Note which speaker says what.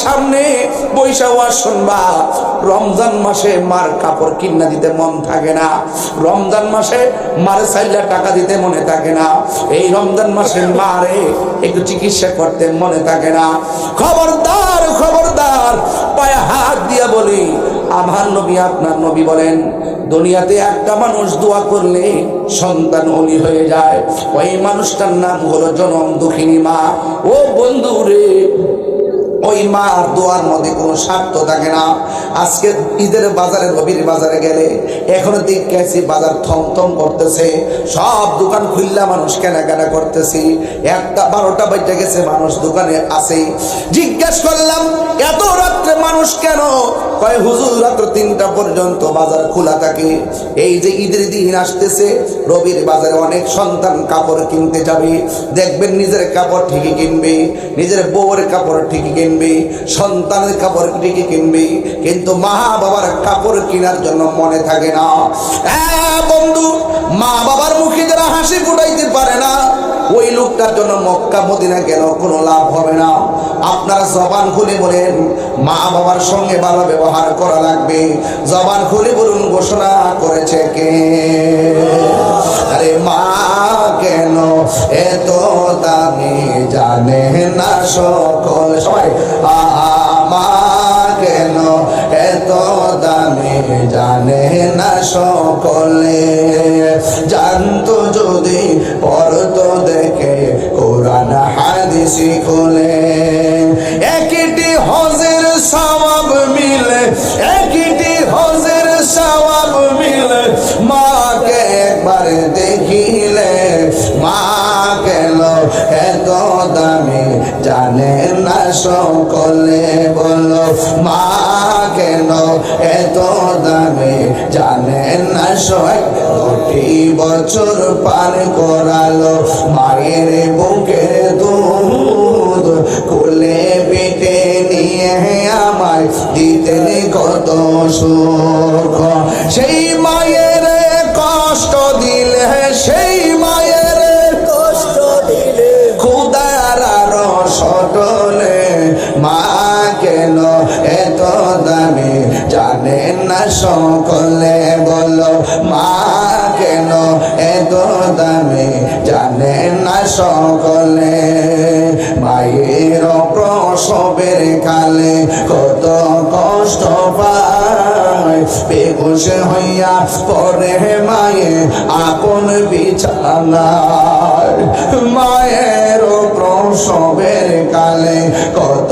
Speaker 1: সামনে বৈশা ওয়াজ শুনবা। রমজান মাসে মার কাপড় কিনা দিতে মন থাকে না, রমজান মাসে মারে চাইলে টাকা দিতে মনে থাকে না, এই রমজান মাসে মারে একটু চিকিৎসা করতে মনে থাকে না। খবরদার খবরদার, পায়ে হাত দিয়া বলি, আমার নবী আপনার নবী বলেন দুনিয়াতে একটা মানুষ দোয়া করলে সন্তান ওলি হয়ে যায়, ওই মানুষটার নাম হলো জনম দুঃখিনী মা। ও বন্ধু রে, ওই মার দোয়ার মধ্যে কোনো স্বার্থ থাকে না। আজকে ঈদের বাজারে, রবির বাজারে গেলে এখনো দেখছি বাজার থমথম করতেছে, সব দোকান খুললা মানুষ কেনাকাটা করতেছি। 1টা 12টা বাজে গেছে, মানুষ দোকানে আছে। জিজ্ঞেস করলাম এত রাত্রে মানুষ কেন? কয় হুজুর রাত্র 3টা পর্যন্ত বাজার খোলা থাকে। এই যে ঈদের দিন আসতেছে, রবির বাজারে অনেক সন্তান কাপড় কিনতে যাবে, দেখবেন নিজের কাপড় ঠিকই কিনবে, নিজের বউয়ের কাপড় ঠিকই কিনবে, সন্তানের কাপড় ঠিকই কিনবে, কিন্তু মা বাবার কাপড় কেনার জন্য মনে থাকে না। হ্যাঁ বন্ধু, মা বাবার মুখে যারা হাসি ফুটাইতে পারে না, ওই লোকটার জন্য মক্কা মদিনা গেল কোনো লাভ হবে না। আপনারা জবান খুলে বলেন মা বাবার সঙ্গে ভালো ব্যবহার করা লাগবে। জবান খুলে বলুন ঘোষণা করেছে কে? আরে মা কেন এত দামি জানে না সকল, সবাই মা কেন এত দামি জানে না সকলে, জানতো যদি পড়তো দেখে কোরআন হাদিস খুলে। একটি হজের সওয়াব মিলে, একটি হজের সওয়াব মিলে, মাকে একবার দেখিলে। মা কেন এত দামি জানে না সকলে, বলো মা কেন এত দামি জানে না সকলে। 2টি বছর পার করালো মায়ের বুকে দুধ, কোলে পেটে নিয়ে আমায় দিতেন কত সুখ। সেই মায়ের কষ্ট দিলে, সেই মায়ের কষ্ট দিলে খুদার আরো সটলে। মা কেন এত দামি জানেন না সকলে, বলো মা কেন এত দামি জানেন না সকলে। মায়ের প্রসবের কালে কত কষ্ট পায়, বেহুশ হইয়া পড়ে মায়ে আপন বিছানায়। মায়ের প্রসবের কালে কত